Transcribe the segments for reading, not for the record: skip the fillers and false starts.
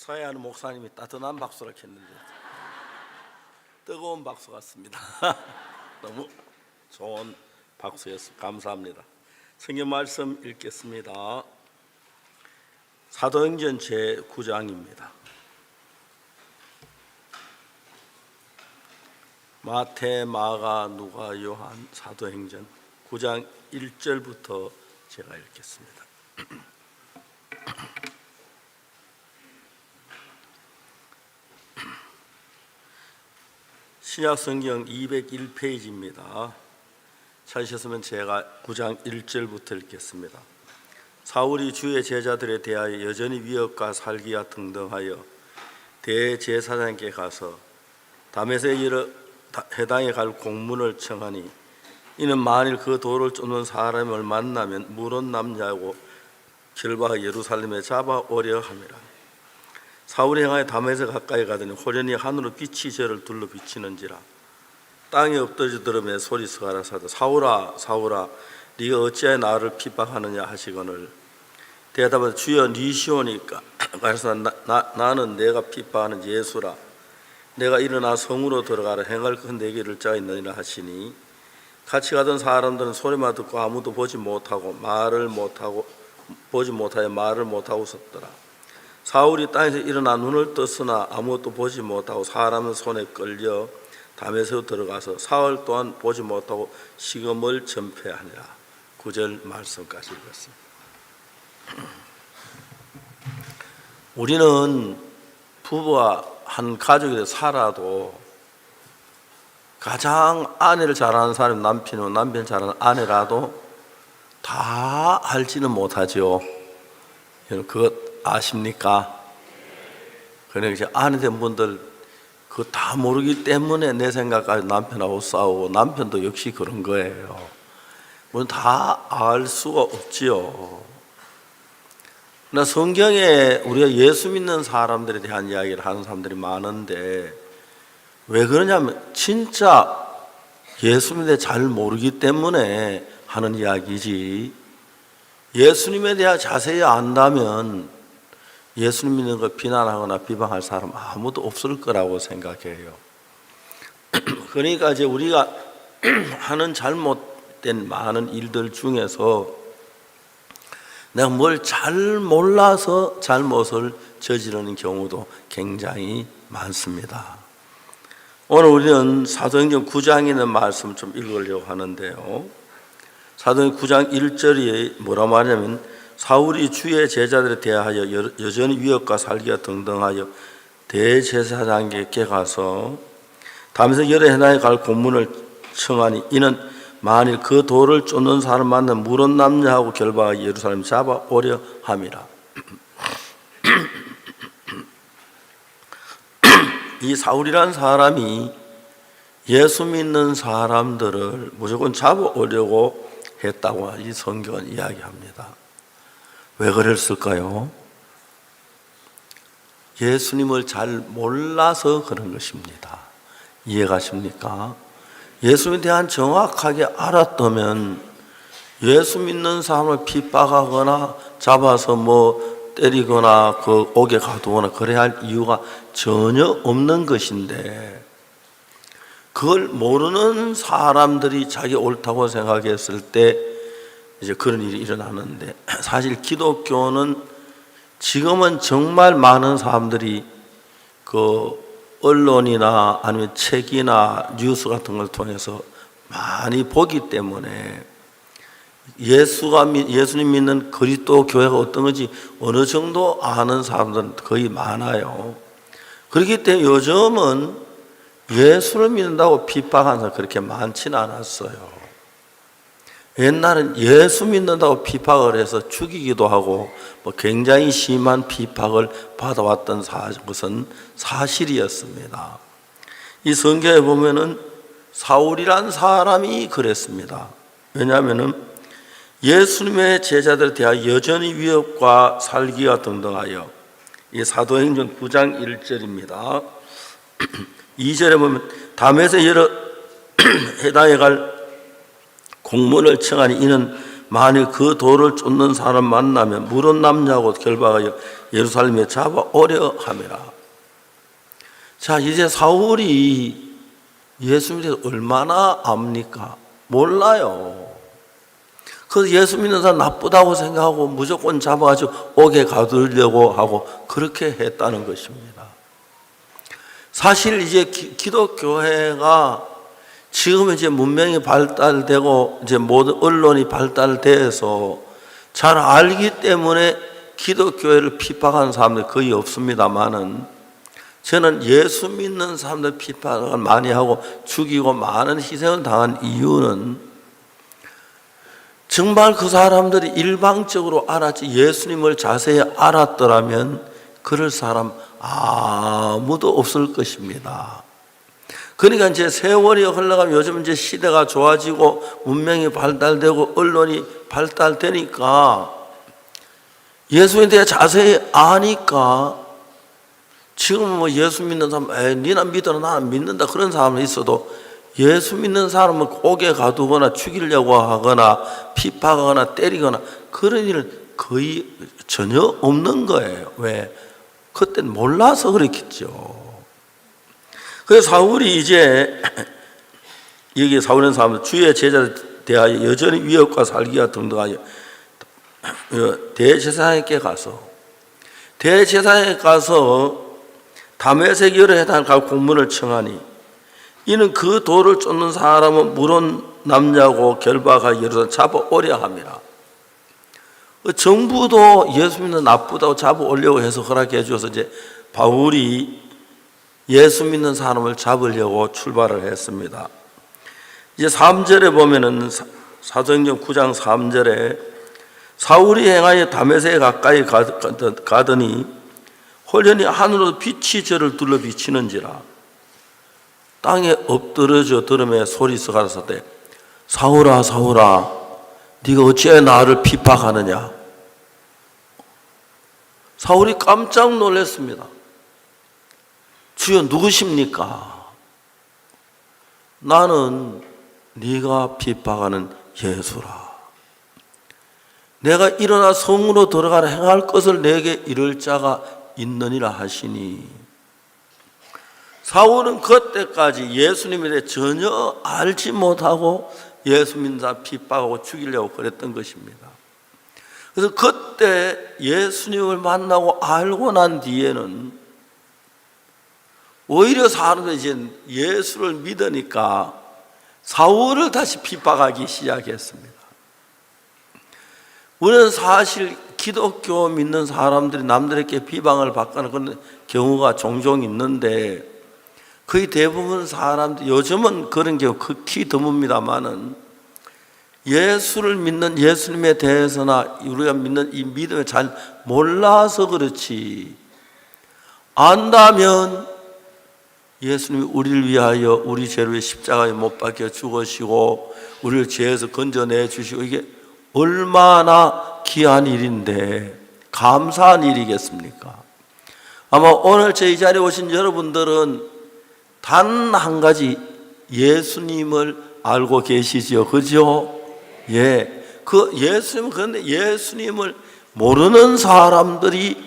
사회하는 목사님이 따뜻한 박수를 쳤는데 뜨거운 박수 같습니다. 너무 좋은 박수였습니다. 감사합니다. 성경 말씀 읽겠습니다. 사도행전 제9장입니다. 마태, 마가, 누가, 요한, 사도행전 9장 1절부터 제가 읽겠습니다. 신약성경 201페이지입니다. 찾으셨으면 제가 9장 1절부터 읽겠습니다. 사울이 주의 제자들에 대하여 여전히 위협과 살기와 등등하여 대제사장께 가서 다메섹에 이르러 해당에 갈 공문을 청하니 이는 만일 그 돌을 쫓는 사람을 만나면 물은 남자하고 결박하여 예루살렘에 잡아오려 함이라. 사울이 향하여 다메섹 가까이 가더니 호련히 하늘로 빛이 저를 둘러 비치는지라. 땅에 엎드려 들으며 소리서 가라사대 사울아 사울아 네가 어찌하여 나를 핍박하느냐 하시거늘 대답하되 주여 니시오니까 가라사 나는 내가 핍박하는 예수라. 내가 일어나 성으로 들어가라 행할 것 내게 이를 자가 있느니라 하시니 같이 가던 사람들은 소리만 듣고 아무도 보지 못하고 보지 못하여 말을 못하고 섰더라. 사울이 땅에서 일어나 눈을 떴으나 아무것도 보지 못하고 사람은 손에 끌려 다메섹으로 들어가서 사흘 동안 보지 못하고 식음을 전폐하니라. 9절 말씀까지 읽었습니다. 우리는 부부와 한 가족이 살아도 가장 아내를 잘하는 사람이 남편이고 남편을 잘하는 아내라도 다 알지는 못하죠. 여러분 그것 아십니까? 그러니까 아내 된 분들 그거 다 모르기 때문에 내 생각까지 남편하고 싸우고 남편도 역시 그런 거예요. 물론 다 알 수가 없지요. 그러나 성경에 우리가 예수 믿는 사람들에 대한 이야기를 하는 사람들이 많은데 왜 그러냐면 진짜 예수 믿는 잘 모르기 때문에 하는 이야기지 예수님에 대해 자세히 안다면 예수님 믿는 걸 비난하거나 비방할 사람 아무도 없을 거라고 생각해요. 그러니까 이제 우리가 하는 잘못된 많은 일들 중에서 내가 뭘 잘 몰라서 잘못을 저지르는 경우도 굉장히 많습니다. 오늘 우리는 사도행전 9장에 있는 말씀 좀 읽으려고 하는데요. 사도행전 9장 1절이 뭐라 말하냐면 사울이 주의 제자들에 대하여 여전히 위협과 살기가 등등하여 대제사장께 가서 다메섹 여러 해당에 갈 공문을 청하니 이는 만일 그 돌을 쫓는 사람 만나면 물은 남녀하고 결박하여 예루살렘 잡아오려 함이라. 이 사울이라는 사람이 예수 믿는 사람들을 무조건 잡아오려고 했다고 이 성경은 이야기합니다. 왜 그랬을까요? 예수님을 잘 몰라서 그런 것입니다. 이해가십니까? 예수님에 대한 정확하게 알았다면 예수 믿는 사람을 핍박하거나 잡아서 때리거나 그 옥에 가두거나 그래야 할 이유가 전혀 없는 것인데 그걸 모르는 사람들이 자기 옳다고 생각했을 때 이제 그런 일이 일어나는데 사실 기독교는 지금은 정말 많은 사람들이 그 언론이나 아니면 책이나 뉴스 같은 걸 통해서 많이 보기 때문에 예수님 믿는 그리스도 교회가 어떤 건지 어느 정도 아는 사람들은 거의 많아요. 그렇기 때문에 요즘은 예수를 믿는다고 핍박하는 사람 그렇게 많지는 않았어요. 옛날엔 예수 믿는다고 핍박을 해서 죽이기도 하고 굉장히 심한 핍박을 받아왔던 것은 사실이었습니다. 이 성경에 보면은 사울이란 사람이 그랬습니다. 왜냐하면은 예수님의 제자들에 대하여 여전히 위협과 살기가 등등하여 이 사도행전 9장 1절입니다. 2절에 보면 다메섹 여러 해당에 갈 공문을 청하니 이는 만일 그 돌을 쫓는 사람 만나면 물은 남자고 결박하여 예루살렘에 잡아오려 함이라. 자, 이제 사울이 예수님에 대해서 얼마나 압니까? 몰라요. 그래서 예수 믿는 사람 나쁘다고 생각하고 무조건 잡아가지고 옥에 가두려고 하고 그렇게 했다는 것입니다. 사실 이제 기독교회가 지금 이제 문명이 발달되고 이제 모든 언론이 발달돼서 잘 알기 때문에 기독교회를 핍박하는 사람들이 거의 없습니다만은 저는 예수 믿는 사람들 핍박을 많이 하고 죽이고 많은 희생을 당한 이유는 정말 그 사람들이 일방적으로 알았지 예수님을 자세히 알았더라면 그럴 사람 아무도 없을 것입니다. 그러니까 이제 세월이 흘러가면 요즘 이제 시대가 좋아지고 문명이 발달되고 언론이 발달되니까 예수에 대해 자세히 아니까 지금 뭐 예수 믿는 사람, 니나 믿어라, 나는 믿는다 그런 사람은 있어도 예수 믿는 사람은 옥에 가두거나 죽이려고 하거나 핍박하거나 때리거나 그런 일은 거의 전혀 없는 거예요. 왜? 그때는 몰라서 그랬겠죠. 그래서 사울이 이제 여기 사울은 사람들 주의 제자를 대하여 여전히 위협과 살기가 등등하여 대제사장에게 가서 다메섹 여러 해당을 가고 공문을 청하니 이는 그 돌을 쫓는 사람은 물은 남자고 결박하여 예루살렘 잡아오려 함이라. 정부도 예수 믿는 나쁘다고 잡아오려고 해서 허락해 주어서 이제 바울이 예수 믿는 사람을 잡으려고 출발을 했습니다. 이제 3절에 보면은 사도행전 9장 3절에 사울이 행하여 다메섹에 가까이 가더니 홀연히 하늘로 빛이 저를 둘러 비치는지라 땅에 엎드러져 들음에 소리서 가라사대 사울아 사울아 네가 어찌하여 나를 핍박하느냐. 사울이 깜짝 놀랐습니다. 주여 누구십니까? 나는 네가 핍박하는 예수라. 내가 일어나 성으로 들어가라 행할 것을 내게 이를 자가 있느니라 하시니 사울은 그때까지 예수님에 대해 전혀 알지 못하고 예수 믿는 사람 핍박하고 죽이려고 그랬던 것입니다. 그래서 그때 예수님을 만나고 알고 난 뒤에는 오히려 사람들이 이제 예수를 믿으니까 사울을 다시 핍박하기 시작했습니다. 우리는 사실 기독교 믿는 사람들이 남들에게 비방을 받거나 그런 경우가 종종 있는데 거의 대부분 사람들 요즘은 그런 경우 극히 드뭅니다만은 예수를 믿는 예수님에 대해서나 우리가 믿는 이 믿음을 잘 몰라서 그렇지 안다면 예수님이 우리를 위하여 우리 죄를 위해 십자가에 못 박혀 죽으시고 우리를 죄에서 건져내 주시고 이게 얼마나 귀한 일인데 감사한 일이겠습니까? 아마 오늘 제 이 자리에 오신 여러분들은 단 한 가지 예수님을 알고 계시지요. 그죠? 예. 그 예수님, 그런데 예수님을 모르는 사람들이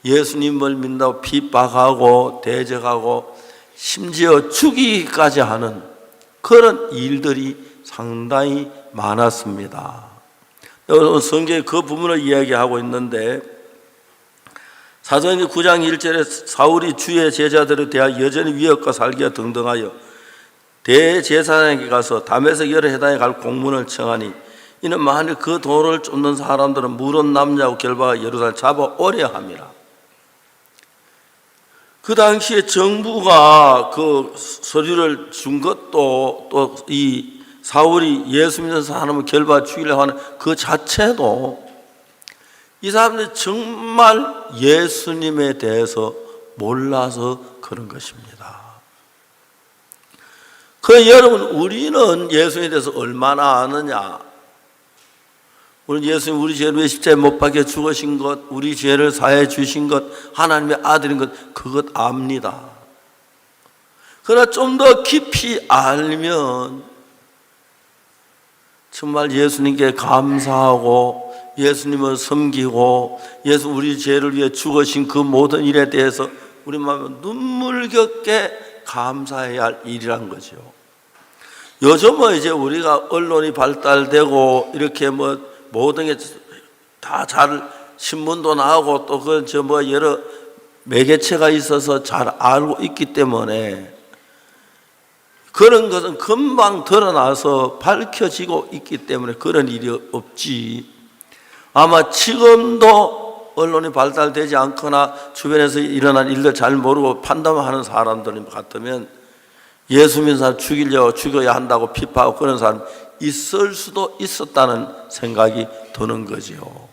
예수님을 믿는다고 핍박하고 대적하고 심지어 죽이기까지 하는 그런 일들이 상당히 많았습니다. 오늘 성경에 그 부분을 이야기하고 있는데 사도행전 9장 1절에 사울이 주의 제자들에 대하여 여전히 위협과 살기가 등등하여 대제사장에게 가서 다메섹 여러 해당에 갈 공문을 청하니 이는 만일 그 돌을 쫓는 사람들은 물은 남자고 결박하여 예루살렘 잡아오려 함이라. 그 당시에 정부가 그 서류를 준 것도 또 이 사울이 예수 믿는 사람을 결박해 죽이려고 하는 그 자체도 이 사람들이 정말 예수님에 대해서 몰라서 그런 것입니다. 그럼 여러분 우리는 예수님에 대해서 얼마나 아느냐? 우리 예수님 우리 죄를 위해 십자가에 못 박혀 죽으신 것, 우리 죄를 사해 주신 것, 하나님의 아들인 것 그것 압니다. 그러나 좀 더 깊이 알면 정말 예수님께 감사하고 예수님을 섬기고 예수 우리 죄를 위해 죽으신 그 모든 일에 대해서 우리 마음에 눈물겹게 감사해야 할 일이란 거죠. 요즘은 이제 우리가 언론이 발달되고 이렇게 뭐 모든 게 다 잘 신문도 나오고 또 그 저 뭐 여러 매개체가 있어서 잘 알고 있기 때문에 그런 것은 금방 드러나서 밝혀지고 있기 때문에 그런 일이 없지. 아마 지금도 언론이 발달되지 않거나 주변에서 일어난 일들 잘 모르고 판단하는 사람들 같으면 예수 믿는 사람 죽여야 한다고 비판하고 그런 사람 있을 수도 있었다는 생각이 드는 거죠.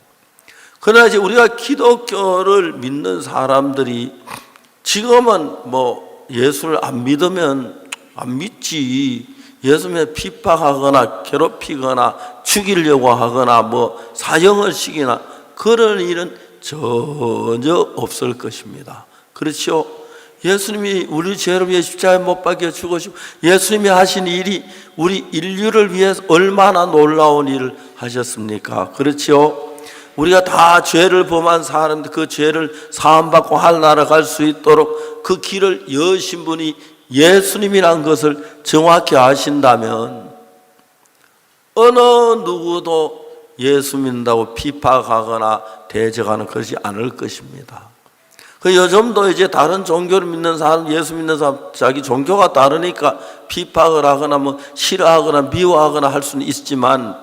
그러나 이제 우리가 기독교를 믿는 사람들이 지금은 뭐 예수를 안 믿으면 안 믿지. 예수님을 핍박하거나 괴롭히거나 죽이려고 하거나 뭐 사형을 시키나 그런 일은 전혀 없을 것입니다. 그렇죠? 예수님이 우리 죄를 위해 십자가에 못 박혀 죽으시고 예수님이 하신 일이 우리 인류를 위해서 얼마나 놀라운 일을 하셨습니까? 그렇죠? 우리가 다 죄를 범한 사람들 그 죄를 사함받고 하늘나라 갈 수 있도록 그 길을 여신 분이 예수님이란 것을 정확히 아신다면 어느 누구도 예수 믿는다고 비판하거나 대적하는 것이 않을 것입니다. 그 요즘도 이제 다른 종교를 믿는 사람, 예수 믿는 사람, 자기 종교가 다르니까 비판을 하거나 뭐 싫어하거나 미워하거나 할 수는 있지만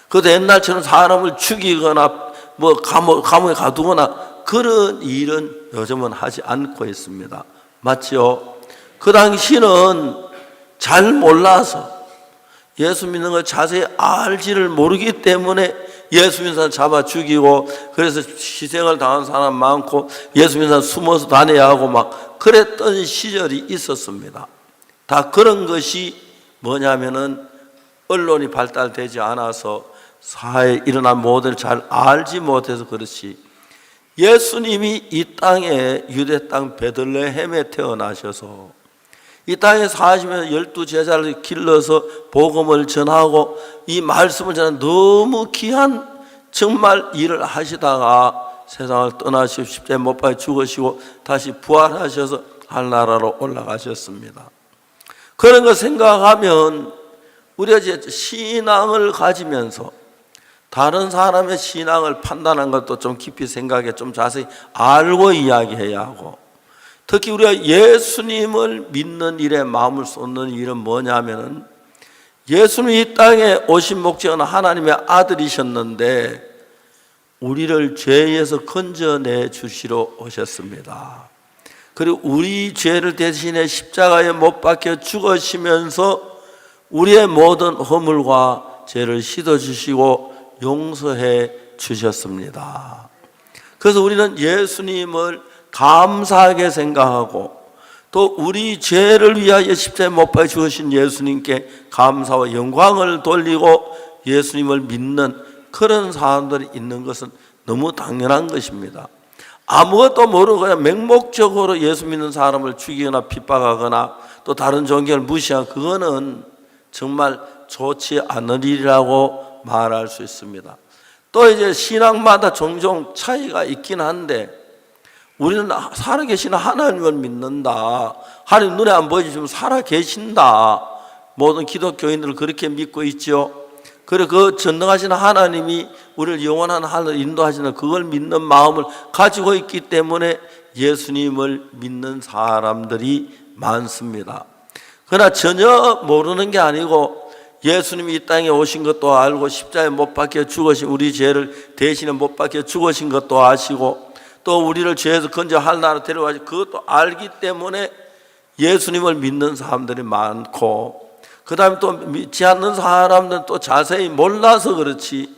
그것도 옛날처럼 사람을 죽이거나 뭐 감옥에 가두거나 그런 일은 요즘은 하지 않고 있습니다. 맞죠? 그 당시는 잘 몰라서 예수 믿는 걸 자세히 알지를 모르기 때문에 예수 믿는 사람 잡아 죽이고 그래서 희생을 당한 사람 많고 예수 믿는 사람 숨어서 다녀야 하고 막 그랬던 시절이 있었습니다. 다 그런 것이 뭐냐면은 언론이 발달되지 않아서 사회에 일어난 모델을 잘 알지 못해서 그렇지 예수님이 이 땅에 유대 땅 베들레헴에 태어나셔서 이 땅에 사시면서 12제자를 길러서 복음을 전하고 이 말씀을 전하는 너무 귀한 정말 일을 하시다가 세상을 떠나시고 십자가에 못 박혀 죽으시고 다시 부활하셔서 하늘나라로 올라가셨습니다. 그런 거 생각하면 우리가 이제 신앙을 가지면서 다른 사람의 신앙을 판단한 것도 좀 깊이 생각해 좀 자세히 알고 이야기해야 하고 특히 우리가 예수님을 믿는 일에 마음을 쏟는 일은 뭐냐면은 예수님이 이 땅에 오신 목적은 하나님의 아들이셨는데 우리를 죄에서 건져내 주시러 오셨습니다. 그리고 우리 죄를 대신에 십자가에 못 박혀 죽으시면서 우리의 모든 허물과 죄를 씻어주시고 용서해 주셨습니다. 그래서 우리는 예수님을 감사하게 생각하고 또 우리 죄를 위하여 십자가에 못 박혀 죽으신 예수님께 감사와 영광을 돌리고 예수님을 믿는 그런 사람들이 있는 것은 너무 당연한 것입니다. 아무것도 모르고 그냥 맹목적으로 예수 믿는 사람을 죽이거나 핍박하거나 또 다른 종교를 무시하고 그거는 정말 좋지 않은 일이라고 말할 수 있습니다. 또 이제 신앙마다 종종 차이가 있긴 한데 우리는 살아계시는 하나님을 믿는다. 하나님 눈에 안 보이지만 살아계신다. 모든 기독교인들을 그렇게 믿고 있죠. 그리고 그 전능하신 하나님이 우리를 영원한 하늘로 인도하시는 그걸 믿는 마음을 가지고 있기 때문에 예수님을 믿는 사람들이 많습니다. 그러나 전혀 모르는 게 아니고 예수님이 이 땅에 오신 것도 알고 십자가에 못 박혀 죽으신 우리 죄를 대신에 못 박혀 죽으신 것도 아시고 또 우리를 죄에서 건져 하늘나라로 데려가시 그것도 알기 때문에 예수님을 믿는 사람들이 많고 그 다음에 또 믿지 않는 사람들은 또 자세히 몰라서 그렇지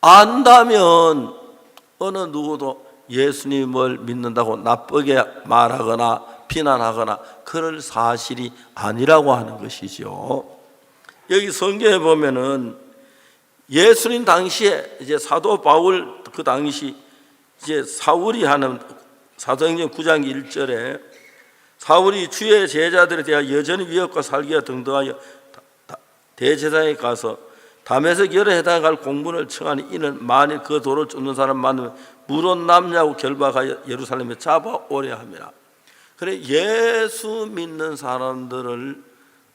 안다면 어느 누구도 예수님을 믿는다고 나쁘게 말하거나 비난하거나 그럴 사실이 아니라고 하는 것이죠. 여기 성경에 보면은 예수님 당시에 이제 사도 바울 그 당시 이제 사울이 하는 사도행전 9장 1절에 사울이 주의 제자들에 대하여 여전히 위협과 살기가 등등하여 대제사장에 가서 다메섹 열에 해당할 공문을 청하니 이는 만일 그 도를 쫓는 사람 많으면 물론 남냐고 결박하여 예루살렘에 잡아오려 함이라. 그래, 예수 믿는 사람들을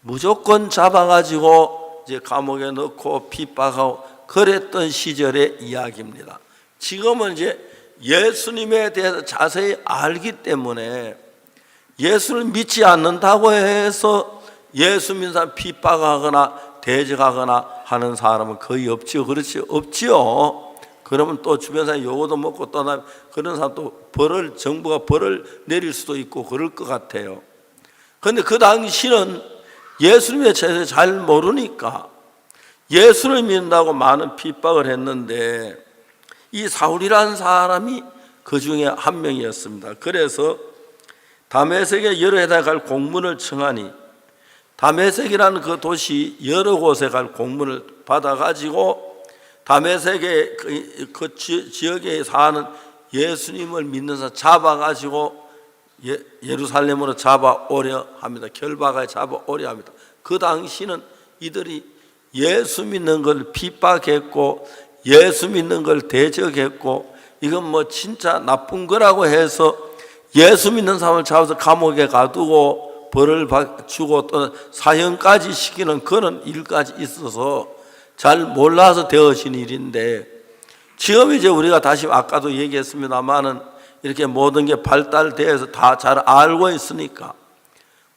무조건 잡아가지고 이제 감옥에 넣고 핍박하고 그랬던 시절의 이야기입니다. 지금은 이제 예수님에 대해서 자세히 알기 때문에 예수를 믿지 않는다고 해서 예수 믿는 사람 핍박하거나 대적하거나 하는 사람은 거의 없지요. 그렇지? 없지요. 그러면 또 주변 사람 요거도 먹고 떠나면 그런 사람 또 정부가 벌을 내릴 수도 있고 그럴 것 같아요. 그런데 그 당시는 예수님에 대해서 잘 모르니까 예수를 믿는다고 많은 핍박을 했는데 이 사울이라는 사람이 그 중에 한 명이었습니다. 그래서 다메섹에 여러 해당에 갈 공문을 청하니 다메섹이라는 그 도시 여러 곳에 갈 공문을 받아가지고 다메섹의 그 지역에 사는 예수님을 믿는 사람 잡아가지고 예루살렘으로 잡아오려 합니다. 결박하여 잡아오려 합니다. 그 당시는 이들이 예수 믿는 걸 핍박했고 예수 믿는 걸 대적했고 이건 뭐 진짜 나쁜 거라고 해서 예수 믿는 사람을 잡아서 감옥에 가두고 벌을 주고 또는 사형까지 시키는 그런 일까지 있어서 잘 몰라서 되어진 일인데 지금 이제 우리가 다시 아까도 얘기했습니다만은 이렇게 모든 게 발달돼서 다 잘 알고 있으니까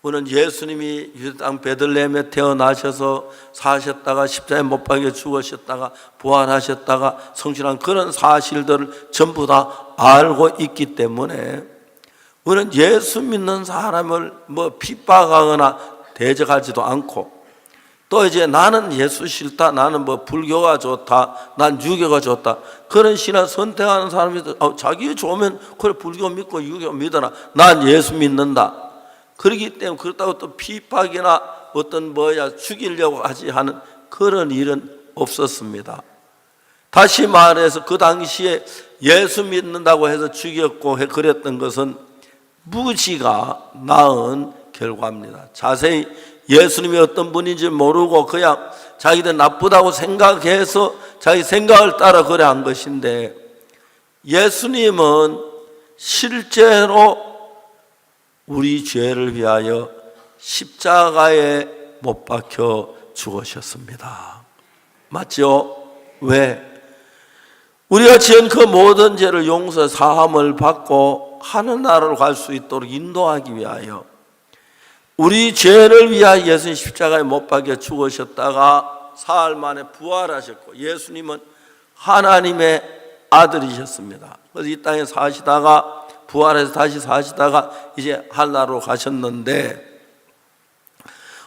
우리는 예수님이 유대 땅 베들레헴에 태어나셔서 사셨다가 십자가에 못 박혀 죽으셨다가 부활하셨다가 성신한 그런 사실들을 전부 다 알고 있기 때문에 우리는 예수 믿는 사람을 뭐 핍박하거나 대적하지도 않고 또 이제 나는 예수 싫다, 나는 뭐 불교가 좋다, 난 유교가 좋다 그런 신앙 선택하는 사람이 자기 좋으면 그래 불교 믿고 유교 믿어라, 난 예수 믿는다. 그렇기 때문에 그렇다고 또 핍박이나 어떤 죽이려고 하지 하는 그런 일은 없었습니다. 다시 말해서 그 당시에 예수 믿는다고 해서 죽였고 그랬던 것은 무지가 낳은 결과입니다. 자세히 예수님이 어떤 분인지 모르고 그냥 자기들 나쁘다고 생각해서 자기 생각을 따라 그래 한 것인데 예수님은 실제로 우리 죄를 위하여 십자가에 못 박혀 죽으셨습니다. 맞죠? 왜? 우리가 지은 그 모든 죄를 용서 사함을 받고 하늘나라로 갈 수 있도록 인도하기 위하여 우리 죄를 위하여 예수님 십자가에 못 박혀 죽으셨다가 사흘 만에 부활하셨고 예수님은 하나님의 아들이셨습니다. 그래서 이 땅에 사시다가 부활해서 다시 사시다가 이제 하늘나라로 가셨는데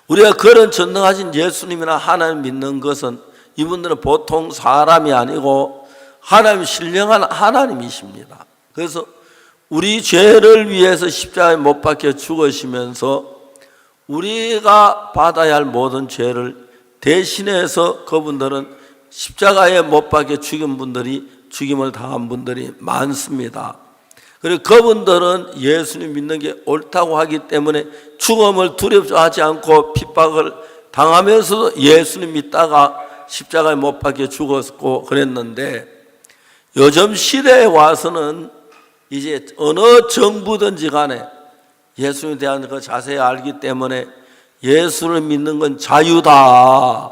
우리가 그런 전능하신 예수님이나 하나님 믿는 것은 이분들은 보통 사람이 아니고 하나님 신령한 하나님이십니다. 그래서 우리 죄를 위해서 십자가에 못 박혀 죽으시면서 우리가 받아야 할 모든 죄를 대신해서 그분들은 십자가에 못 박혀 죽임을 당한 분들이 많습니다. 그리고 그분들은 예수님 믿는 게 옳다고 하기 때문에 죽음을 두렵워하지 않고 핍박을 당하면서도 예수님 믿다가 십자가에 못 박혀 죽었고 그랬는데 요즘 시대에 와서는 이제 어느 정부든지 간에 예수님에 대한 그 자세히 알기 때문에 예수를 믿는 건 자유다.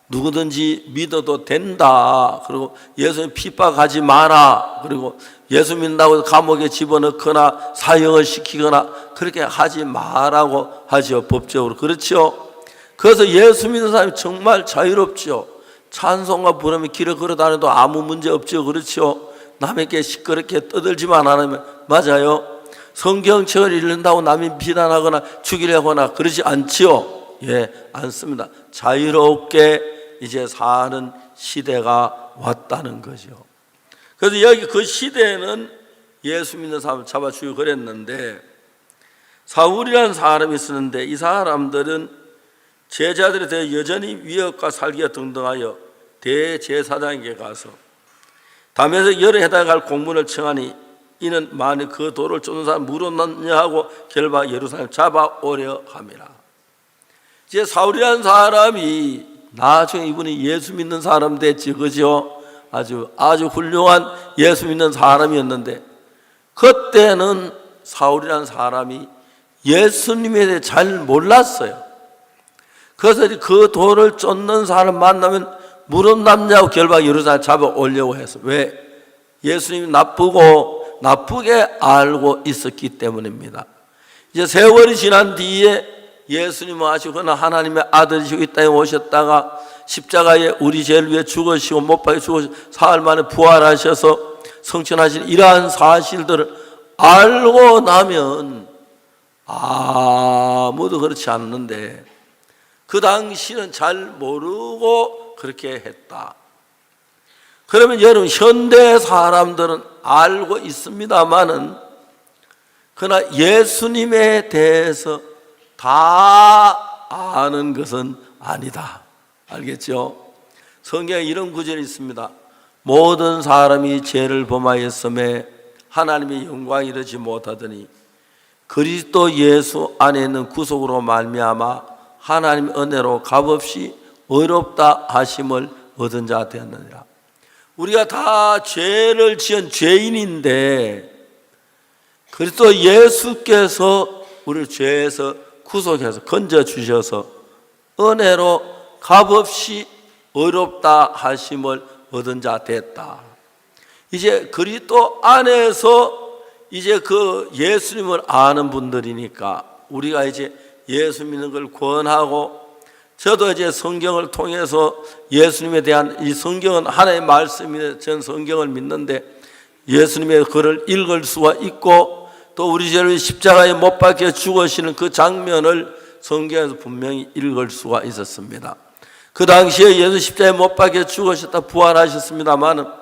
누구든지 믿어도 된다. 그리고 예수님 핍박하지 마라. 그리고 예수 믿는다고 감옥에 집어넣거나 사형을 시키거나 그렇게 하지 마라고 하죠. 법적으로. 그렇죠? 그래서 예수 믿는 사람이 정말 자유롭죠. 찬송가 부르면 길을 걸어 다녀도 아무 문제 없죠. 그렇죠? 남에게 시끄럽게 떠들지만 않으면 맞아요. 성경책을 읽는다고 남이 비난하거나 죽이려고 하거나 그러지 않지요. 예, 않습니다. 자유롭게 이제 사는 시대가 왔다는 거죠. 그래서 여기 그 시대에는 예수 믿는 사람을 잡아 죽이고 그랬는데 사울이라는 사람이 있었는데 이 사람들은 제자들에 대해 여전히 위협과 살기가 등등하여 대제사장에게 가서 다메섹 여러 해당에 갈 공문을 청하니 이는 만일 그 도를 쫓는 사람 물었느냐 하고 결박 예루살렘 잡아오려 함이라. 이제 사울이라는 사람이 나중에 이분이 예수 믿는 사람 됐지, 그죠? 아주 훌륭한 예수 믿는 사람이었는데, 그때는 사울이라는 사람이 예수님에 대해 잘 몰랐어요. 그래서 그 돌을 쫓는 사람 만나면 무릎 남자고 결박 예루살렘 잡아 올려고 했어. 왜? 예수님이 나쁘게 알고 있었기 때문입니다. 이제 세월이 지난 뒤에 예수님은 아시거나 하나님의 아들이시고 이 땅에 오셨다가 십자가에 우리 죄를 위해 죽으시고 못 박혀 죽으시고 사흘 만에 부활하셔서 성천하신 이러한 사실들을 알고 나면 아무도 그렇지 않는데 그 당시는 잘 모르고 그렇게 했다. 그러면 여러분, 현대 사람들은 알고 있습니다만은 그러나 예수님에 대해서 다 아는 것은 아니다. 알겠죠? 성경에 이런 구절이 있습니다. 모든 사람이 죄를 범하였음에 하나님의 영광이 이르지 못하더니 그리스도 예수 안에 있는 구속으로 말미암아 하나님의 은혜로 값없이 의롭다 하심을 얻은 자 되었느니라. 우리가 다 죄를 지은 죄인인데 그리스도 예수께서 우리를 죄에서 구속해서 건져주셔서 은혜로 값없이 의롭다 하심을 얻은 자 됐다. 이제 그리스도 안에서 이제 그 예수님을 아는 분들이니까 우리가 이제 예수 믿는 걸 권하고, 저도 이제 성경을 통해서 예수님에 대한, 이 성경은 하나의 말씀인데 전 성경을 믿는데 예수님의 글을 읽을 수가 있고 또 우리 죄를 십자가에 못 박혀 죽으시는 그 장면을 성경에서 분명히 읽을 수가 있었습니다. 그 당시에 예수 십자가에 못 박혀 죽으셨다 부활하셨습니다만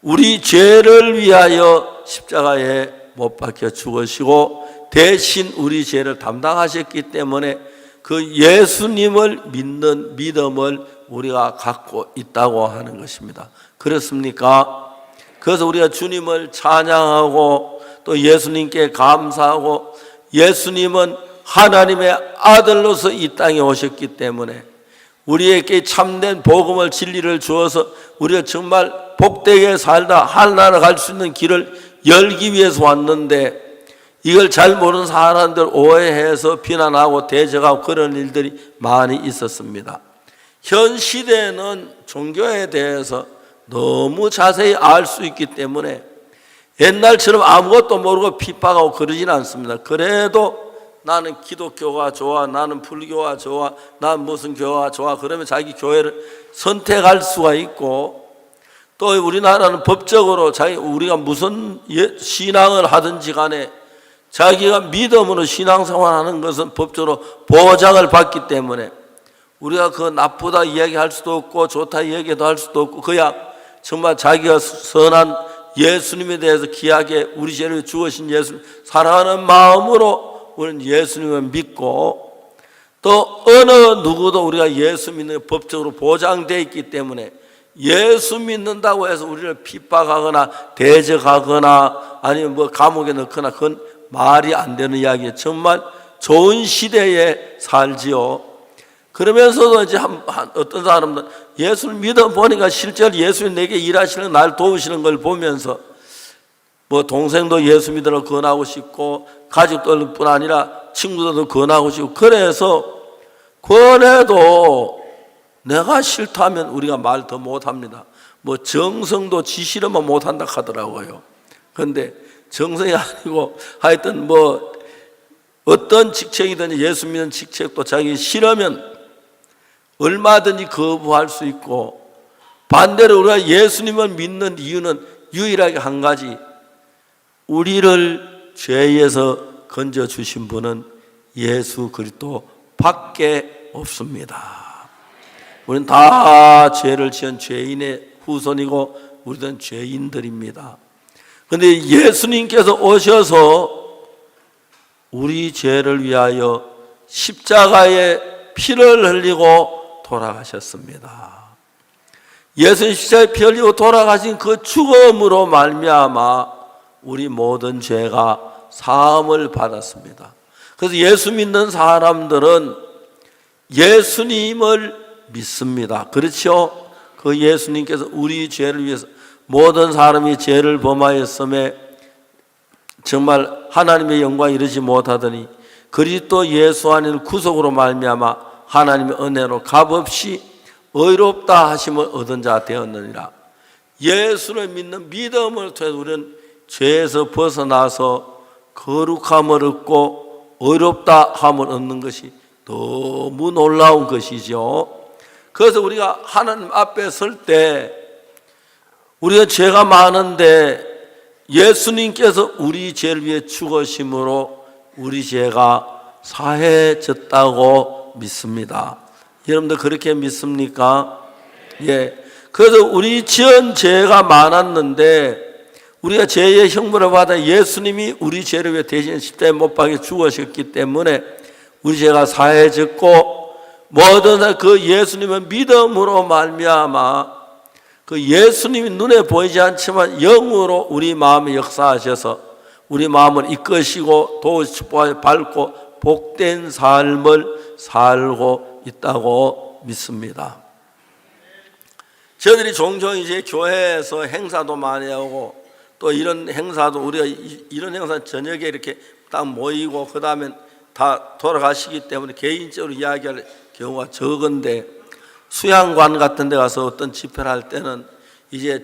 우리 죄를 위하여 십자가에 못 박혀 죽으시고 대신 우리 죄를 담당하셨기 때문에 그 예수님을 믿는 믿음을 우리가 갖고 있다고 하는 것입니다. 그렇습니까? 그래서 우리가 주님을 찬양하고 또 예수님께 감사하고, 예수님은 하나님의 아들로서 이 땅에 오셨기 때문에 우리에게 참된 복음을, 진리를 주어서 우리가 정말 복되게 살다 하늘나라 갈 수 있는 길을 열기 위해서 왔는데, 이걸 잘 모르는 사람들 오해해서 비난하고 대적하고 그런 일들이 많이 있었습니다. 현 시대는 종교에 대해서 너무 자세히 알 수 있기 때문에 옛날처럼 아무것도 모르고 핍박하고 그러지는 않습니다. 그래도 나는 기독교가 좋아, 나는 불교가 좋아, 나는 무슨 교가 좋아, 그러면 자기 교회를 선택할 수가 있고, 또 우리나라는 법적으로 우리가 무슨 신앙을 하든지 간에 자기가 믿음으로 신앙생활하는 것은 법적으로 보장을 받기 때문에 우리가 그 나쁘다 이야기할 수도 없고 좋다 이야기도 할 수도 없고, 그야 정말 자기가 선한 예수님에 대해서 귀하게 우리 죄를 죽으신 예수님 사랑하는 마음으로 우리는 예수님을 믿고, 또 어느 누구도 우리가 예수 믿는 법적으로 보장되어 있기 때문에 예수 믿는다고 해서 우리를 핍박하거나 대적하거나 아니면 뭐 감옥에 넣거나 그건 말이 안 되는 이야기예요. 정말 좋은 시대에 살지요. 그러면서도 이제 어떤 사람들 예수를 믿어보니까 실제로 예수님 내게 일하시는 날 도우시는 걸 보면서 뭐 동생도 예수 믿으라고 권하고 싶고 가족들뿐 아니라 친구들도 권하고 싶고, 그래서 권해도 내가 싫다면 우리가 말 더 못합니다. 뭐 정성도 지 싫으면 못한다 하더라고요. 그런데 정성이 아니고 하여튼 뭐 어떤 직책이든지 예수 믿는 직책도 자기 싫으면 얼마든지 거부할 수 있고, 반대로 우리가 예수님을 믿는 이유는 유일하게 한 가지, 우리를 죄에서 건져주신 분은 예수 그리스도 밖에 없습니다. 우리는 다 죄를 지은 죄인의 후손이고 우리는 죄인들입니다. 그런데 예수님께서 오셔서 우리 죄를 위하여 십자가에 피를 흘리고 돌아가셨습니다. 예수님 십자가에 피 흘리고 돌아가신 그 죽음으로 말미암아 우리 모든 죄가 사함을 받았습니다. 그래서 예수 믿는 사람들은 예수님을 믿습니다. 그렇죠? 그 예수님께서 우리 죄를 위해서 모든 사람이 죄를 범하였음에 정말 하나님의 영광에 이르지 못하더니 그리스도 예수 안에는 구속으로 말미암아 하나님의 은혜로 값없이 의롭다 하심을 얻은 자 되었느니라. 예수를 믿는 믿음을 통해서 우리는 죄에서 벗어나서 거룩함을 얻고 의롭다 함을 얻는 것이 너무 놀라운 것이죠. 그래서 우리가 하나님 앞에 설 때 우리가 죄가 많은데 예수님께서 우리 죄를 위해 죽으심으로 우리 죄가 사해졌다고 믿습니다. 여러분들 그렇게 믿습니까? 예. 그래서 우리 지은 죄가 많았는데 우리가 죄의 형벌을 받아 예수님이 우리 죄를 위해 대신 십자가에 못 박혀 죽으셨기 때문에 우리 죄가 사해졌고 모든 그 예수님의 믿음으로 말미암아 그 예수님이 눈에 보이지 않지만 영으로 우리 마음에 역사하셔서 우리 마음을 이끄시고 도우시고 밟고 복된 삶을 살고 있다고 믿습니다. 저희들이 종종 이제 교회에서 행사도 많이 하고 또 이런 행사도 우리가 이런 행사 저녁에 이렇게 딱 모이고 그 다음에 다 돌아가시기 때문에 개인적으로 이야기할 경우가 적은데 수양관 같은 데 가서 어떤 집회를 할 때는 이제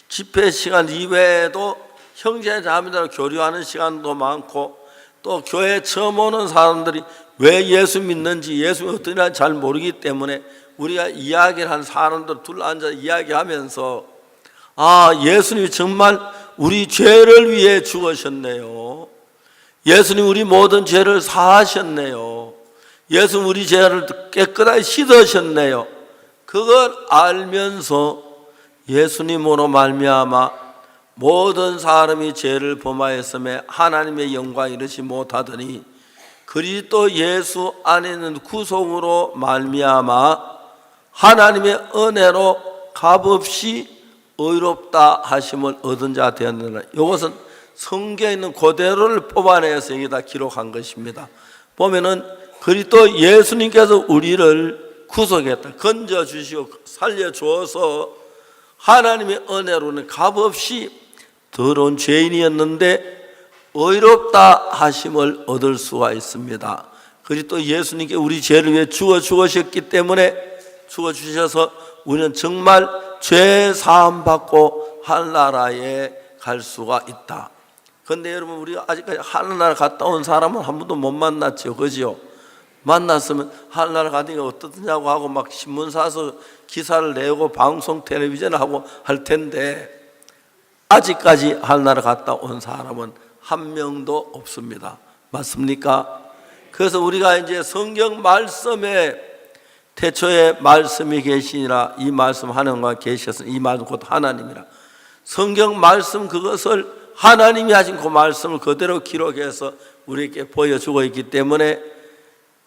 집회 시간 이외에도 형제 자매들하고 교류하는 시간도 많고 또 교회에 처음 오는 사람들이 왜 예수 믿는지 예수가 어떠냐 잘 모르기 때문에 우리가 이야기를 한 사람들 둘러앉아 이야기하면서 예수님이 정말 우리 죄를 위해 죽으셨네요. 예수님 우리 모든 죄를 사하셨네요. 예수님 우리 죄를 깨끗하게 씻으셨네요. 그걸 알면서 예수님으로 말미암아 모든 사람이 죄를 범하였음에 하나님의 영광에 이르지 못하더니 그리스도 예수 안에 있는 구속으로 말미암아 하나님의 은혜로 값없이 의롭다 하심을 얻은 자 되었느니라. 이것은 성경에 있는 그대로를 뽑아내서 여기다 기록한 것입니다. 보면은 그리스도 예수님께서 우리를 구속했다, 건져주시고 살려주어서 하나님의 은혜로는 값없이 더러운 죄인이었는데 의롭다 하심을 얻을 수가 있습니다. 그리스도 예수님께 우리 죄를 위해 죽으셨기 때문에 죽어주셔서 우리는 정말 죄 사함 받고 하늘나라에 갈 수가 있다. 그런데 여러분 우리가 아직까지 하늘나라 갔다 온 사람은 한 번도 못 만났죠, 그죠? 만났으면 하늘나라 가니까 어떻느냐고 하고 막 신문 사서 기사를 내고 방송 텔레비전을 하고 할 텐데 아직까지 하늘나라 갔다 온 사람은 한 명도 없습니다. 맞습니까? 그래서 우리가 이제 성경 말씀에 태초에 말씀이 계시니라 이 말씀 하나님과 계셨으니 이 말씀 곧 하나님이라. 성경 말씀 그것을 하나님이 하신 그 말씀을 그대로 기록해서 우리에게 보여주고 있기 때문에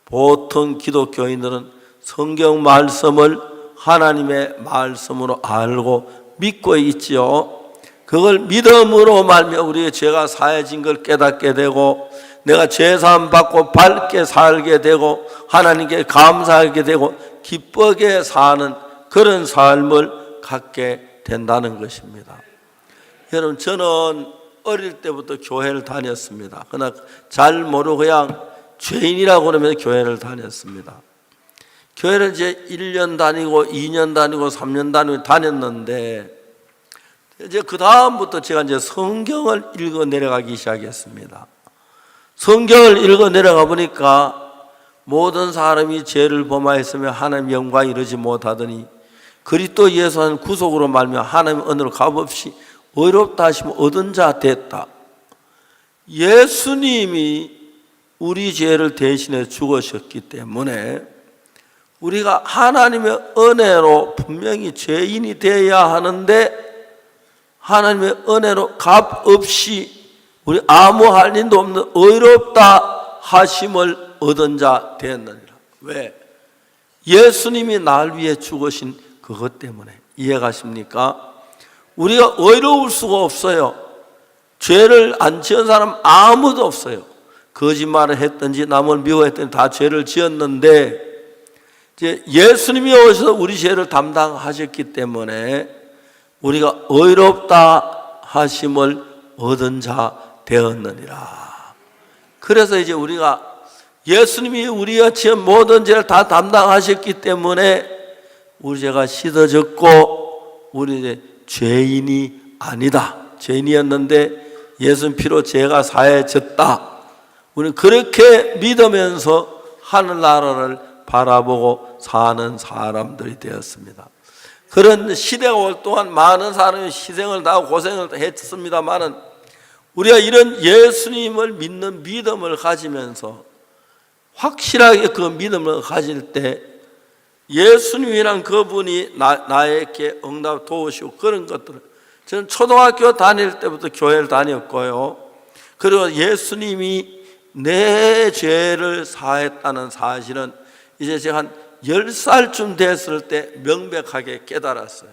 보통 기독교인들은 성경 말씀을 하나님의 말씀으로 알고 믿고 있지요. 그걸 믿음으로 말미암아 우리의 죄가 사해진 걸 깨닫게 되고 내가 죄사함 받고 밝게 살게 되고 하나님께 감사하게 되고 기쁘게 사는 그런 삶을 갖게 된다는 것입니다. 여러분 저는 어릴 때부터 교회를 다녔습니다. 그러나 잘 모르고 그냥 죄인이라고 그러면 교회를 다녔습니다. 교회를 이제 1년 다니고 2년 다니고 3년 다니고 다녔는데 이제 그 다음부터 제가 이제 성경을 읽어 내려가기 시작했습니다. 성경을 읽어 내려가 보니까 모든 사람이 죄를 범하였으며 하나님 영광에 이르지 못하더니 그리스도 예수 안 구속으로 말미암아 하나님 은혜로 값없이 의롭다 하심을 얻은 자 됐다. 예수님이 우리 죄를 대신해 죽으셨기 때문에 우리가 하나님의 은혜로 분명히 죄인이 되어야 하는데 하나님의 은혜로 값없이 우리 아무 할 일도 없는 의롭다 하심을 얻은 자 되었느니라. 왜? 예수님이 날 위해 죽으신 그것 때문에. 이해가십니까? 우리가 의로울 수가 없어요. 죄를 안 지은 사람 아무도 없어요. 거짓말을 했든지 남을 미워했든지 다 죄를 지었는데 이제 예수님이 오셔서 우리 죄를 담당하셨기 때문에 우리가 의롭다 하심을 얻은 자 되었느니라. 그래서 이제 우리가 예수님이 우리가 지은 모든 죄를 다 담당하셨기 때문에 우리 죄가 씻어졌고 우리 이제 죄인이 아니다. 죄인이었는데 예수님 피로 죄가 사해졌다. 우리는 그렇게 믿으면서 하늘나라를 바라보고 사는 사람들이 되었습니다. 그런 시대가 올 동안 많은 사람이 희생을 다하고 고생을 했습니다만은 우리가 이런 예수님을 믿는 믿음을 가지면서 확실하게 그 믿음을 가질 때 예수님이란 그분이 나에게 응답 도우시고 그런 것들을 저는 초등학교 다닐 때부터 교회를 다녔고요. 그리고 예수님이 내 죄를 사했다는 사실은 이제 제가 한 10살쯤 됐을 때 명백하게 깨달았어요.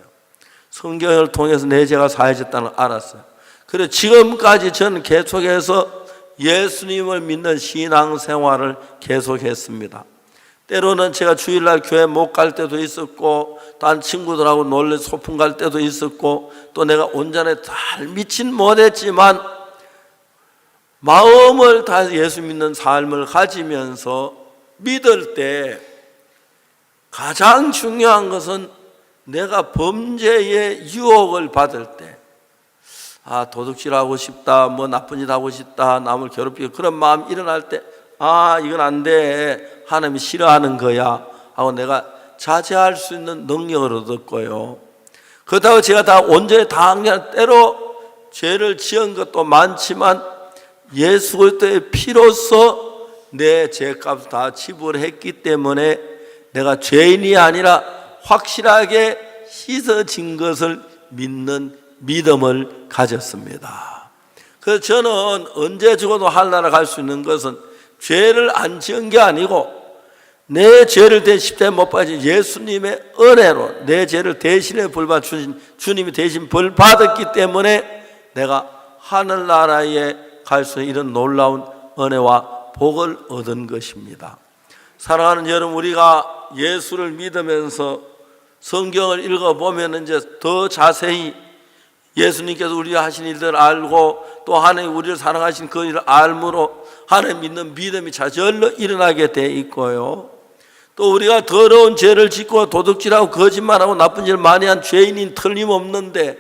성경을 통해서 내 죄가 사해졌다는 걸 알았어요. 그래서 지금까지 저는 계속해서 예수님을 믿는 신앙생활을 계속했습니다. 때로는 제가 주일날 교회 못 갈 때도 있었고 딴 친구들하고 놀래 소풍 갈 때도 있었고 또 내가 온전히 잘 믿진 못했지만 마음을 다해서 예수 믿는 삶을 가지면서 믿을 때 가장 중요한 것은 내가 범죄의 유혹을 받을 때 도둑질하고 싶다, 뭐 나쁜 짓 하고 싶다, 남을 괴롭히고 그런 마음이 일어날 때 이건 안 돼, 하나님이 싫어하는 거야 하고 내가 자제할 수 있는 능력을 얻었고요. 그렇다고 제가 다 온전히 다 한 게 아니라 때로 죄를 지은 것도 많지만 예수 그리스도의 피로써 내 죄값을 다 지불했기 때문에 내가 죄인이 아니라 확실하게 씻어진 것을 믿는 믿음을 가졌습니다. 그래서 저는 언제 죽어도 하늘나라 갈 수 있는 것은 죄를 안 지은 게 아니고 내 죄를 대신 십자가에 못 박힌 예수님의 은혜로 내 죄를 대신에 벌 받으신 주님이 대신 벌 받았기 때문에 내가 하늘나라에 갈 수 있는 이런 놀라운 은혜와 복을 얻은 것입니다. 사랑하는 여러분, 우리가 예수를 믿으면서 성경을 읽어보면 이제 더 자세히 예수님께서 우리가 하신 일들을 알고 또 하나님 우리를 사랑하신 그 일을 알므로 하나님 믿는 믿음이 저절로 일어나게 돼 있고요. 또 우리가 더러운 죄를 짓고 도둑질하고 거짓말하고 나쁜 일을 많이 한 죄인인 틀림없는데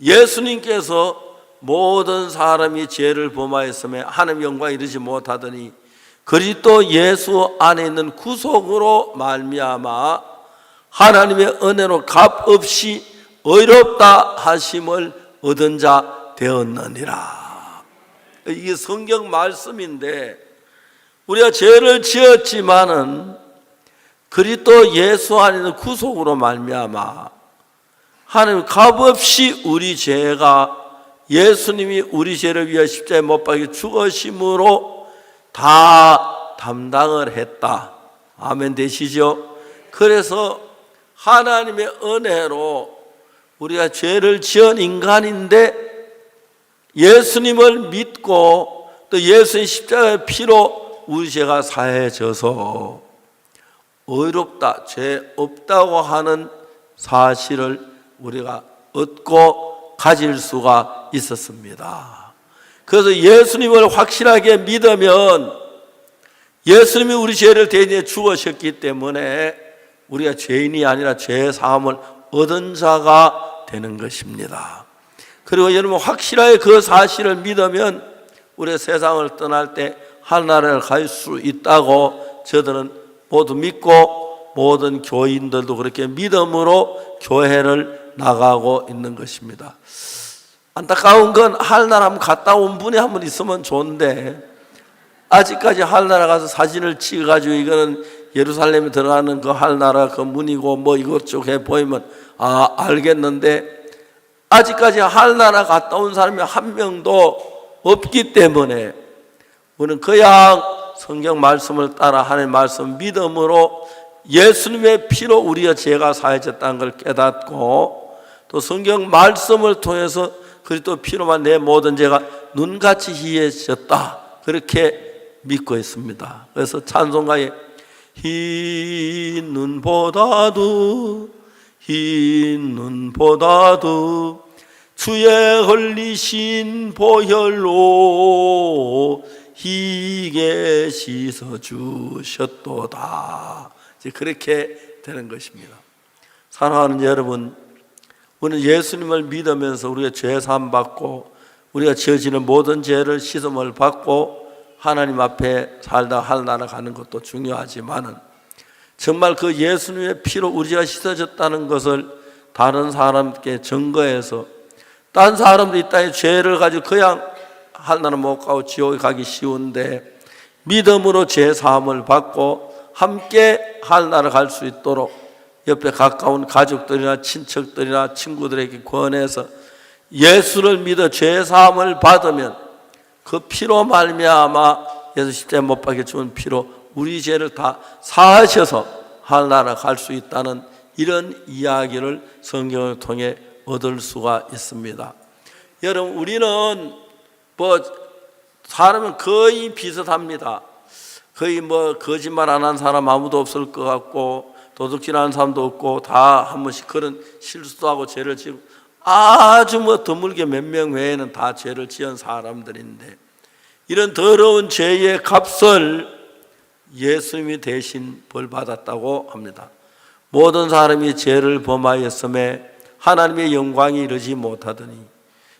예수님께서 모든 사람이 죄를 범하였음에 하나님 영광 이르지 못하더니 그리스도 예수 안에 있는 구속으로 말미암아 하나님의 은혜로 값없이 의롭다 하심을 얻은 자 되었느니라. 이게 성경 말씀인데 우리가 죄를 지었지만은 그리스도 예수 안에 있는 구속으로 말미암아 하나님 값없이 우리 죄가 예수님이 우리 죄를 위해 십자가에 못 박혀 죽으심으로 다 담당을 했다. 아멘 되시죠? 그래서 하나님의 은혜로 우리가 죄를 지은 인간인데 예수님을 믿고 또 예수의 십자가의 피로 우리 죄가 사해져서 의롭다, 죄 없다고 하는 사실을 우리가 얻고 가질 수가 있었습니다. 그래서 예수님을 확실하게 믿으면 예수님이 우리 죄를 대신해 죽으셨기 때문에 우리가 죄인이 아니라 죄 사함을 얻은 자가 되는 것입니다. 그리고 여러분 확실하게 그 사실을 믿으면 우리가 세상을 떠날 때 하늘나라를 갈 수 있다고 저들은 모두 믿고 모든 교인들도 그렇게 믿음으로 교회를 나가고 있는 것입니다. 안타까운 건 하늘나라 한번 갔다 온 분이 한 분 있으면 좋은데 아직까지 하늘나라 가서 사진을 찍어가지고 이거는 예루살렘에 들어가는 그 하늘나라 그 문이고 뭐 이것저것 해 보이면 알겠는데 아직까지 하늘나라 갔다 온 사람이 한 명도 없기 때문에 우리는 그냥 성경 말씀을 따라 하나님의 말씀 믿음으로 예수님의 피로 우리의 죄가 사해졌다는 걸 깨닫고 또 성경 말씀을 통해서 그리스도 피로만 내 모든 죄가 눈같이 희해졌다 그렇게 믿고 있습니다. 그래서 찬송가에 흰 눈보다도 주의 흘리신 보혈로 희게 씻어주셨도다. 이제 그렇게 되는 것입니다. 사랑하는 여러분, 우리는 예수님을 믿으면서 우리가 죄 사함 받고 우리가 지어지는 모든 죄를 씻음을 받고 하나님 앞에 살다 하늘나라 가는 것도 중요하지만은 정말 그 예수님의 피로 우리가 씻어졌다는 것을 다른 사람께 증거해서 다른 사람들이 이 땅에 죄를 가지고 그냥 하늘나라 못 가고 지옥에 가기 쉬운데 믿음으로 죄 사함을 받고 함께 하늘나라 갈 수 있도록 옆에 가까운 가족들이나 친척들이나 친구들에게 권해서 예수를 믿어 죄 사함을 받으면 그 피로 말미암아 예수 십자가에 못 박혀 죽은 피로 우리 죄를 다 사하셔서 하늘나라 갈 수 있다는 이런 이야기를 성경을 통해 얻을 수가 있습니다. 여러분, 우리는 사람은 거의 비슷합니다. 거의 거짓말 안 한 사람 아무도 없을 것 같고 도둑질하는 사람도 없고 다 한 번씩 그런 실수도 하고 죄를 지고 아주 드물게 몇 명 외에는 다 죄를 지은 사람들인데 이런 더러운 죄의 값을 예수님이 대신 벌 받았다고 합니다. 모든 사람이 죄를 범하였음에 하나님의 영광이 이르지 못하더니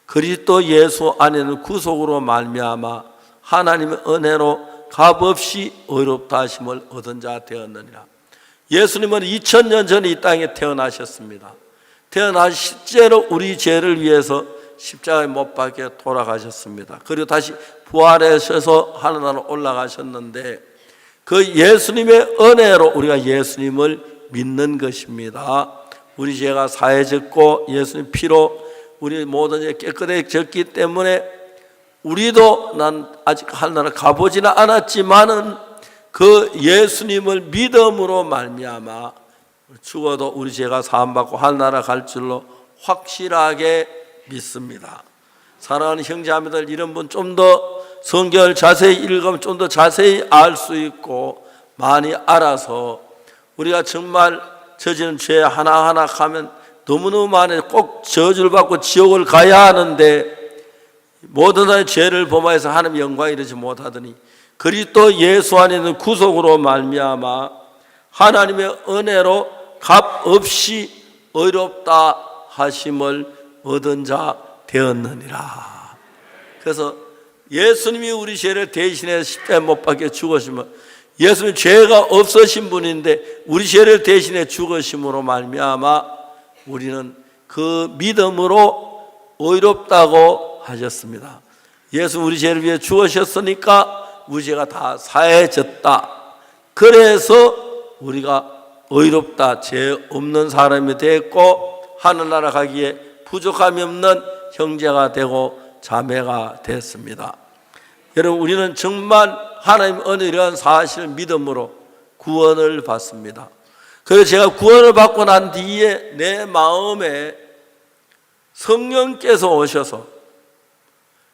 그리스도 예수 안에는 구속으로 말미암아 하나님의 은혜로 값없이 의롭다 하심을 얻은 자 되었느니라. 예수님은 2000년 전에 이 땅에 태어나셨습니다. 실제로 우리 죄를 위해서 십자가에 못 박혀 돌아가셨습니다. 그리고 다시 부활하셔서 하늘나라로 올라가셨는데 그 예수님의 은혜로 우리가 예수님을 믿는 것입니다. 우리 죄가 사해졌고 예수님 피로 우리 모든 죄 깨끗해졌기 때문에 우리도 난 아직 하늘나라 가보지는 않았지만은 그 예수님을 믿음으로 말미암아 죽어도 우리 죄가 사함받고 하늘나라 갈 줄로 확실하게 믿습니다. 사랑하는 형제자매들, 이런 분 좀 더 성경을 자세히 읽으면 좀 더 자세히 알 수 있고 많이 알아서 우리가 정말 저지른 죄 하나하나 하면 너무너무 많이 꼭 저주를 받고 지옥을 가야 하는데 모든 사람의 죄를 범하여서 하나님의 영광에 이르지 못하더니 그리스도 예수 안에 있는 구속으로 말미암아 하나님의 은혜로 값없이 의롭다 하심을 얻은 자 되었느니라. 그래서 예수님이 우리 죄를 대신해 십자가에 못 박혀 죽으시면 예수님 죄가 없으신 분인데 우리 죄를 대신해 죽으심으로 말미암아 우리는 그 믿음으로 의롭다고 하셨습니다. 예수 우리 죄를 위해 죽으셨으니까 우리 죄가 다 사해졌다. 그래서 우리가 의롭다, 죄 없는 사람이 됐고 하늘나라 가기에 부족함이 없는 형제가 되고 자매가 됐습니다. 여러분, 우리는 정말 하나님 은혜 이러한 사실을 믿음으로 구원을 받습니다. 그래서 제가 구원을 받고 난 뒤에 내 마음에 성령께서 오셔서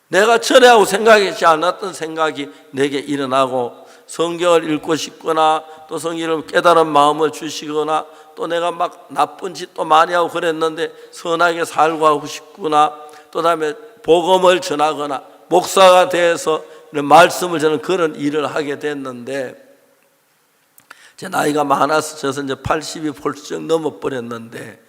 내가 전에하고 생각하지 않았던 생각이 내게 일어나고 성경을 읽고 싶거나 또 성경을 깨달은 마음을 주시거나 또 내가 막 나쁜 짓도 많이 하고 그랬는데 선하게 살고 하고 싶구나 또 다음에 복음을 전하거나 목사가 돼서 이런 말씀을 전하는 그런 일을 하게 됐는데 제 나이가 많아서 저서 이제 80이 훌쩍 넘어버렸는데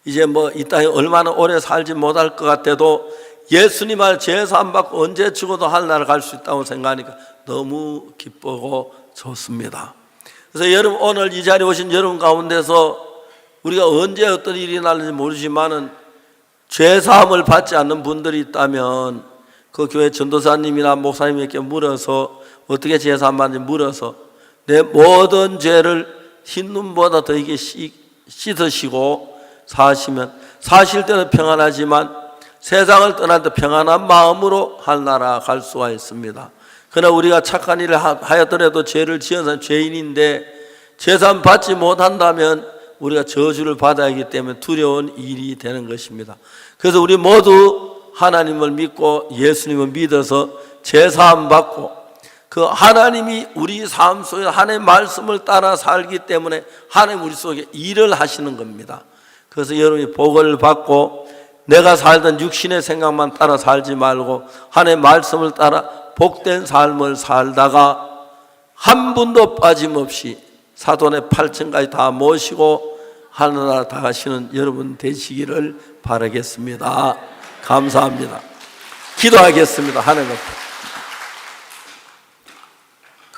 이제 이 땅에 얼마나 오래 살지 못할 것 같아도 예수님 안 죄 사함 받고 언제 죽어도 하늘나라 갈 수 있다고 생각하니까 너무 기쁘고 좋습니다. 그래서 여러분, 오늘 이 자리에 오신 여러분 가운데서 우리가 언제 어떤 일이 날는지 모르지만은 죄 사함을 받지 않는 분들이 있다면 그 교회 전도사님이나 목사님에게 물어서 어떻게 죄 사함 받는지 물어서 내 모든 죄를 흰 눈보다 더 이게 씻으시고 사시면 사실 때는 평안하지만 세상을 떠날 때 평안한 마음으로 하늘나라 갈 수가 있습니다. 그러나 우리가 착한 일을 하였더라도 죄를 지은 사람 죄인인데 죄산 받지 못한다면 우리가 저주를 받아야 하기 때문에 두려운 일이 되는 것입니다. 그래서 우리 모두 하나님을 믿고 예수님을 믿어서 죄사함 받고 그 하나님이 우리 삶 속에 하나님의 말씀을 따라 살기 때문에 하나님 우리 속에 일을 하시는 겁니다. 그래서 여러분이 복을 받고 내가 살던 육신의 생각만 따라 살지 말고 하나님의 말씀을 따라 복된 삶을 살다가 한 분도 빠짐없이 사돈의 8층까지 다 모시고 하늘나라 다 가시는 여러분 되시기를 바라겠습니다. 감사합니다. 기도하겠습니다. 하나님 앞에.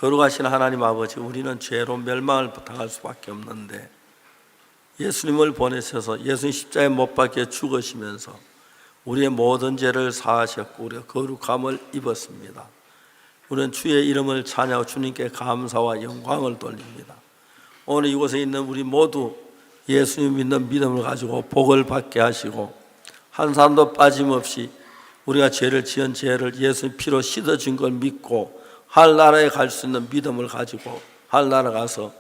거룩하신 하나님 아버지, 우리는 죄로 멸망을 당할 수밖에 없는데 예수님을 보내셔서 예수님 십자가에 못 박혀 죽으시면서 우리의 모든 죄를 사하셨고 우리가 거룩함을 입었습니다. 우리는 주의 이름을 찬양하고 주님께 감사와 영광을 돌립니다. 오늘 이곳에 있는 우리 모두 예수님 믿는 믿음을 가지고 복을 받게 하시고 한 사람도 빠짐없이 우리가 죄를 지은 죄를 예수님 피로 씻어준 걸 믿고 하늘나라에 갈 수 있는 믿음을 가지고 하늘나라 가서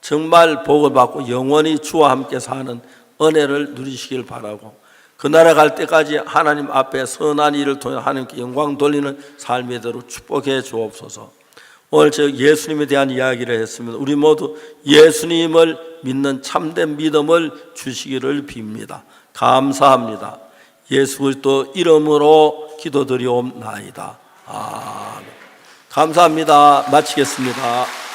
정말 복을 받고 영원히 주와 함께 사는 은혜를 누리시길 바라고 그 나라 갈 때까지 하나님 앞에 선한 일을 통해 하나님께 영광 돌리는 삶의 대로 축복해 주옵소서. 오늘 저 예수님에 대한 이야기를 했습니다. 우리 모두 예수님을 믿는 참된 믿음을 주시기를 빕니다. 감사합니다. 예수 그리스도 이름으로 기도드리옵나이다. 아멘. 감사합니다. 마치겠습니다.